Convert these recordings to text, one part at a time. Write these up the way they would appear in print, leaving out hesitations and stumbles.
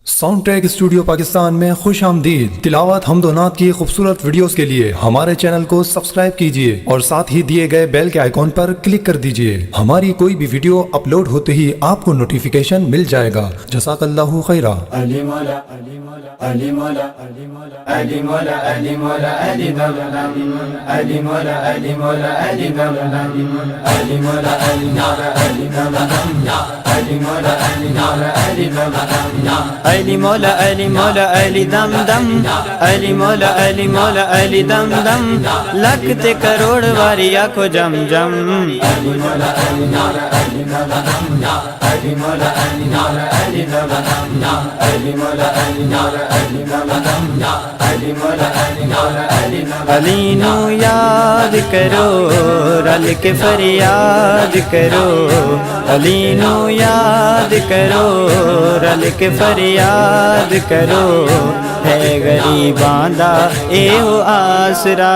Sound track studio Pakistan میں خوش آمدید۔ تلاوت حمد و نعت کی خوبصورت ویڈیوز کے لیے ہمارے چینل کو سبسکرائب کیجئے اور ساتھ ہی دیے گئے بیل کے آئیکن پر کلک کر دیجئے۔ ہماری کوئی بھی ویڈیو اپلوڈ ہوتے ہی آپ کو نوٹیفیکیشن مل جائے گا۔ جزاک اللہ خیرہ۔ علی مولا علی مولا علی مولا علی مولا علی مولا علی مولا علی مولا علی مولا علی مولا علی مولا علی مولا علی مولا علی مولا علی مولا علی مولا علی مولا علی مولا علی مولا علی دم دم علی مولا علی مولا علی دم دم لکھتے کروڑ واری آکھو جم جم علی مولا علی مولا علی مولا علی مولا علی مولا علی مولا علی مولا علی مولا علی مولا علی مولا علی مولا علی مولا علی نو یاد کرو رل کے فریاد کرو علی نو یاد کرو رل کے فریاد کرو ہے غریباں دا ایہو آسرا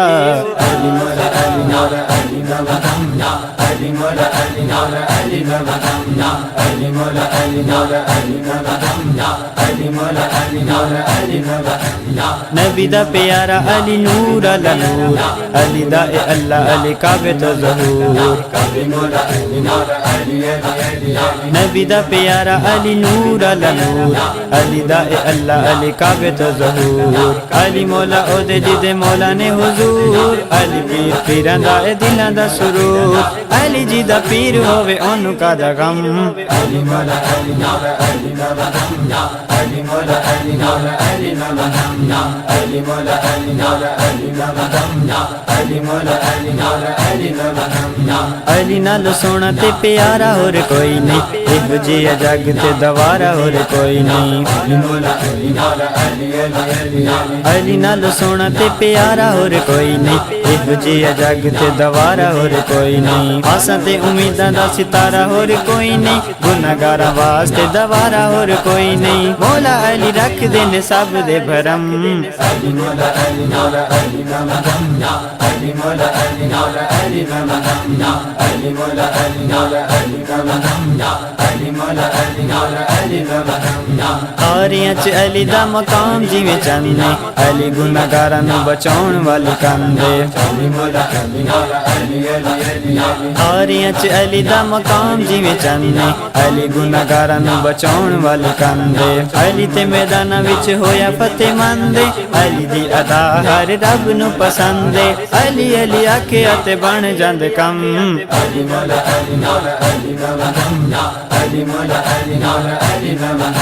علی مولا علی مولا علی مولا علی مولا علی مولا علی مولا علی مولا علی مولا علی مولا علی مولا علی مولا علی مولا نبی دا پیارا علی نور علی نور علی دا اے اللہ علی کعبہ تو ظہور علی مولا علی مولا علی علی نبی دا پیارا علی نور علی نور علی دا اے اللہ علی کعبہ تو ظہور علی مولا او دے جدے مولا نے حضور علی پیر پیران دا اے دلاں دا سرور علی جی دا پیر ہووے اونوں کا دا غم علی مولا علی مولا علی مولا علی مولا علی مولا علی مولا علی مولا علی مولا علی مولا علی مولا علی مولا علی مولا علی نال سونا تے پیارا اور کوئی نہیں ایہو جیا جگ تے دوارا اور کوئی نہیں علی مولا علی مولا علی علی علی نال سونا تے پیارا اور کوئی نہیں ایہو جیا جگ تے دوارا اور کوئی نہیں آساں تے امیداں دا ستارہ اور کوئی نہیں گناہگاراں واسطے دوارا اور کوئی نہیں مولا علی رکھ دے نے سب دے بھرم علی مولا علی مولا علی مولا علی مولا علی مولا علی مولا علی مولا علی مولا علی مولا علی مولا علی مولا علی مولا قاریاں چ علی دا مقام جویں چندے علی گناہگاراں نوں بچاؤن والی کندے علی مولا علی مولا علی علی قاریاں چ علی دا مقام جویں چندے علی گناہگاراں نوں بچاؤن والی کندے علی تے میداناں وچ ہویا فتح مند علی دی ادا ہر رب نوں پسند علی علی آکھیا تے بن جاندے کم علی مولا علی مولا علی مولا علی مولا علی مولا علی مولا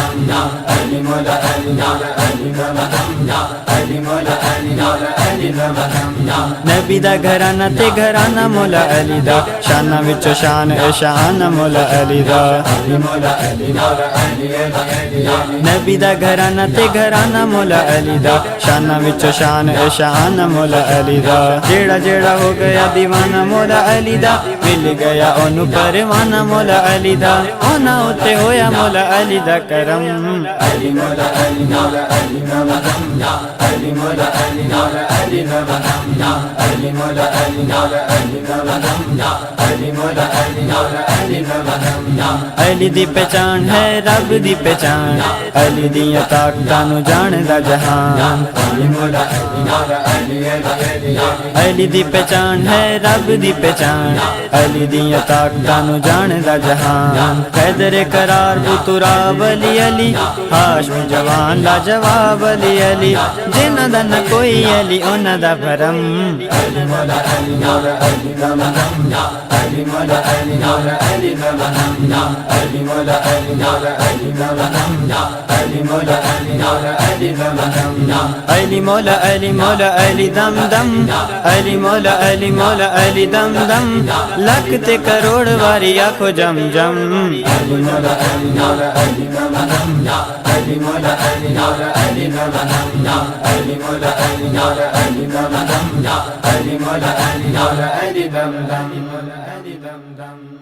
علی مولا علی مولا علی مولا علی مولا علی مولا علی مولا نبی دا گھرانہ تے گھرانہ مولا علی دا شانہ وچوں شان اے شان مولا علی دا علی مولا علی مولا علی علی نبی دا گھرانہ تے گھرانہ مولا علی دا شانہ وچوں شان اے شان مولا علی دا جیڑا جیڑا ہو گیا دیوانہ مولا علی دا مل گیا اونوں پروانہ مولا علی دا اونا اتے ہویا مولا علی دا کرم علی مولا علی مولا علی مولا علی مولا علی مولا علی مولا علی مولا علی مولا علی مولا علی مولا علی مولا علی مولا علی دی پہچان ہے رب دی پہچان علی دیاں طاقتاں نوں جاندا جہان علی مولا علی مولا علی علی علی دی پہچان ہے رب دی پہچان علی دیاں طاقتاں نوں جاندا جہان حیدر قرار بطراب علی علی ہاشمی جوان لا جواب علی علی جنہاں دا نہ کوئی علی انہاں دا بھرم علی مولا علی مولا علی مولا علی مولا علی مولا علی مولا علی مولا علی مولا علی مولا علی مولا علی مولا علی مولا علی مولا علی مولا علی دم دم علی مولا علی مولا علی دم دم لکھتے کروڑ واری آکھو جم جم علی مولا علی مولا علی مولا علی مولا علی مولا علی مولا علی مولا علی مولا علی مولا علی مولا علی مولا علی دم دم